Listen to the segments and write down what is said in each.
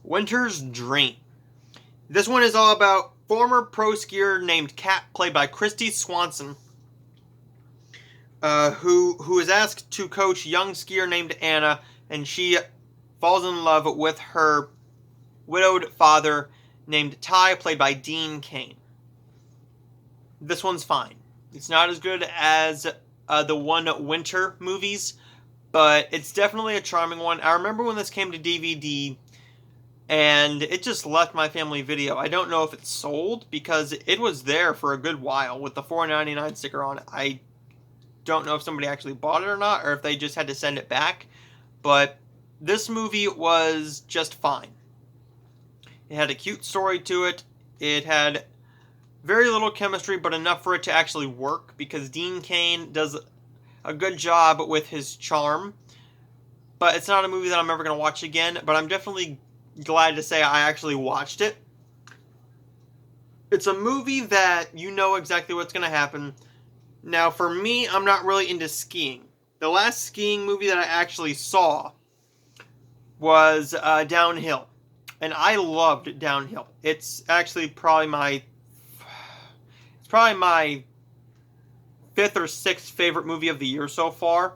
Winter's Dream. This one is all about former pro skier named Kat, played by Kristy Swanson, who is asked to coach young skier named Anna, and she falls in love with her widowed father named Ty, played by Dean Cain. This one's fine. It's not as good as the One Winter movies, but it's definitely a charming one. I remember when this came to DVD, and it just left my family video. I don't know if it's sold, because it was there for a good while with the $4.99 sticker on it. I don't know if somebody actually bought it or not, or if they just had to send it back, but this movie was just fine. It had a cute story to it. It had very little chemistry, but enough for it to actually work, because Dean Cain does a good job with his charm. But it's not a movie that I'm ever going to watch again, but I'm definitely glad to say I actually watched it. It's a movie that you know exactly what's going to happen. Now, for me, I'm not really into skiing. The last skiing movie that I actually saw was Downhill, and I loved Downhill. It's actually probably my fifth or sixth favorite movie of the year so far,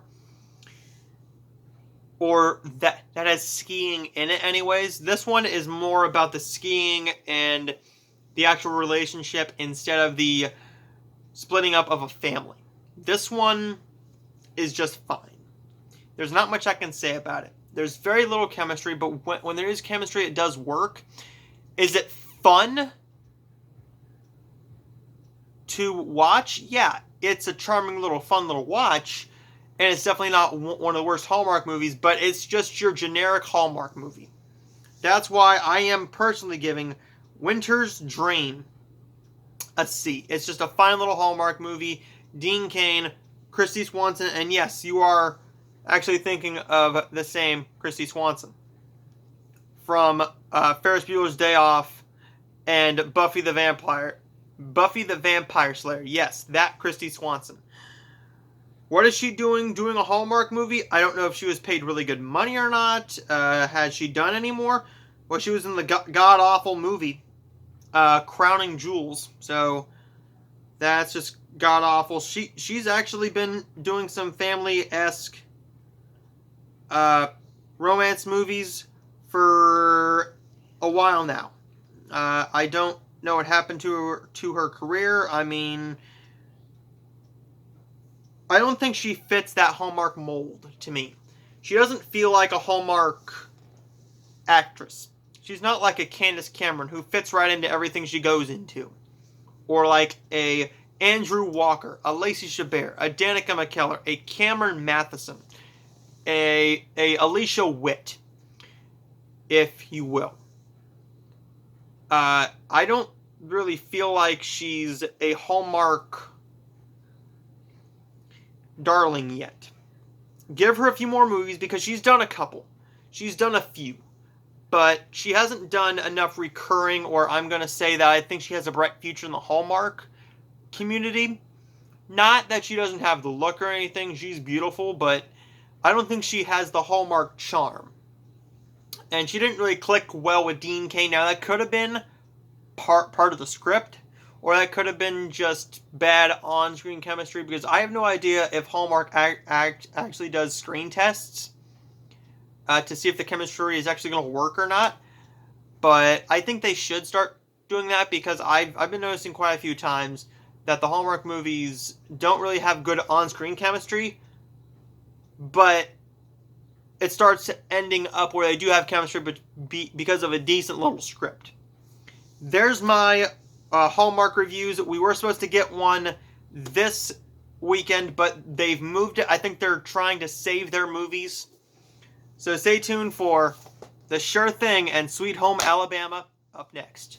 or that has skiing in it anyways. This one is more about the skiing and the actual relationship instead of the splitting up of a family. This one is just fine. There's not much I can say about it. There's very little chemistry, but when there is chemistry, it does work. Is it fun to watch? Yeah, it's a charming little fun little watch, and it's definitely not one of the worst Hallmark movies, but it's just your generic Hallmark movie. That's why I am personally giving Winter's Dream a C. It's just a fine little Hallmark movie. Dean Cain, Kristy Swanson, and yes, you are actually thinking of the same Kristy Swanson from Ferris Bueller's Day Off and Buffy the Vampire Slayer. Yes, that Kristy Swanson. What is she doing a Hallmark movie? I don't know if she was paid really good money or not. Has she done any more? Well, she was in the god-awful movie Crowning Jewels, so that's just god-awful. She's actually been doing some family-esque romance movies for a while now. I don't know what happened to her career. I mean, I don't think she fits that Hallmark mold to me. She doesn't feel like a Hallmark actress. She's not like a Candace Cameron who fits right into everything she goes into. Or like a Andrew Walker, a Lacey Chabert, a Danica McKellar, a Cameron Matheson, a Alicia Witt, if you will. I don't really feel like she's a Hallmark darling yet. Give her a few more movies, because she's done a couple. She's done a few. But she hasn't done enough recurring, or I'm going to say that I think she has a bright future in the Hallmark community. Not that she doesn't have the look or anything. She's beautiful, but I don't think she has the Hallmark charm. And she didn't really click well with Dean Cain. Now, that could have been part of the script, or that could have been just bad on-screen chemistry, because I have no idea if Hallmark actually does screen tests to see if the chemistry is actually going to work or not. But I think they should start doing that, because I've been noticing quite a few times that the Hallmark movies don't really have good on-screen chemistry, but it starts ending up where they do have chemistry, but because of a decent little script. There's my Hallmark reviews. We were supposed to get one this weekend, but they've moved it. I think they're trying to save their movies. So stay tuned for The Sure Thing and Sweet Home Alabama up next.